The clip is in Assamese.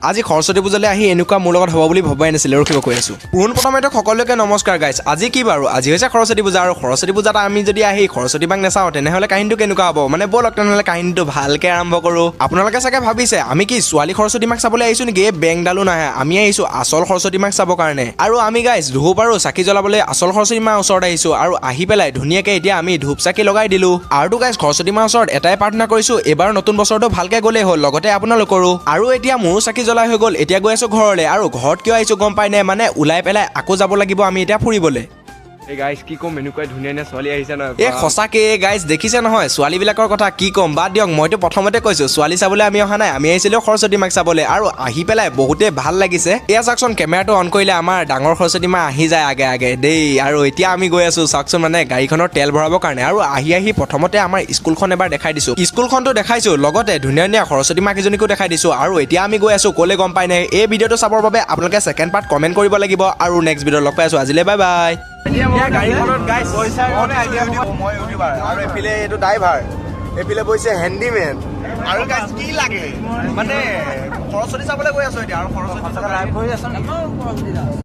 আজি সৰস্বতী পূজালৈ আহি এনেকুৱা মোৰ লগত হ'ব বুলি ভবাই নাছিল আৰু কিবা কৈ আছো প্ৰথমতে সকলোকে নমস্কাৰ গাইছ আজি কি বাৰু আজি হৈছে সৰস্বতী পূজা আৰু সৰস্বতী পূজাত আমি যদি আহি সৰস্বতী মাক নেচাওঁ তেনেহ'লে কাহিনীটো কেনেকুৱা হ'ব মানে বলক তেনেহ'লে কাহিনীটো ভালকে আৰম্ভ কৰোঁ আপোনালোকে চাগে ভাবিছে আমি কি ছোৱালী সৰস্বতী মাক চাবলৈ আহিছো নেকি এই বেংডালো নাহে আমি আহিছো আচল সৰস্বতী মাক চাবৰ কাৰণে আৰু আমি গাইছ ধূপ আৰু চাকি জ্বলাবলৈ আচল সৰস্বতী মাৰ ওচৰত আহিছো আৰু আহি পেলাই ধুনীয়াকে এতিয়া আমি ধূপ চাকি লগাই দিলো আৰু গাইছ সৰস্বতী মাৰ ওচৰত এটাই প্ৰাৰ্থনা কৰিছো এবাৰ নতুন বছৰটো ভালকে গ'লেই হ'ল লগতে আপোনালোকৰো আৰু এতিয়া মোৰো চাকি জ্বলাই হৈ গ'ল এতিয়া গৈ আছো ঘৰলৈ আৰু ঘৰত কিয় আহিছো গম পাই নে মানে ওলাই পেলাই আকৌ যাব লাগিব আমি এতিয়া ফুৰিবলৈ এই গাইছ কি কম এনেকুৱা ধুনীয়া ছোৱালী আহিছে নহয় এই সঁচাকে গাইছ দেখিছে নহয় ছোৱালীবিলাকৰ কথা কি ক'ম বাদ দিয়ক মইতো প্ৰথমতে কৈছো ছোৱালী চাবলৈ আমি অহা নাই আমি আহিছিলো সৰস্বতী মাক চাবলৈ আৰু আহি পেলাই বহুতে ভাল লাগিছে এয়া চাওকচোন কেমেৰাটো অন কৰিলে আমাৰ ডাঙৰ সৰস্বতী মা আহি যায় আগে আগে দেই আৰু এতিয়া আমি গৈ আছো চাওকচোন মানে গাড়ীখনৰ তেল ভৰাবৰ কাৰণে আৰু আহি প্ৰথমতে আমাৰ স্কুলখন এবাৰ দেখাই দিছো স্কুলখনটো দেখাইছো লগতে ধুনীয়া সৰস্বতী মাক এজনীকো দেখাই দিছো আৰু এতিয়া আমি গৈ আছো ক'লে গম পাই নাই এই ভিডিঅ'টো চাবৰ বাবে আপোনালোকে ছেকেণ্ড পাৰ্ট কমেণ্ট কৰিব লাগিব আৰু নেক্সট ভিডিঅ'ত লগ পাই আছো আজিলৈ বাই বাই গাড়ীখনত গাইছ মই ইউটিউবাৰ আৰু এইফালে এইটো ড্ৰাইভাৰ এইফালে বহিছে হেণ্ডিমেন আৰু গাইছ কি লাগে মানে সৰস্বতী চাবলৈ গৈ আছো এতিয়া আৰু সৰস্বতী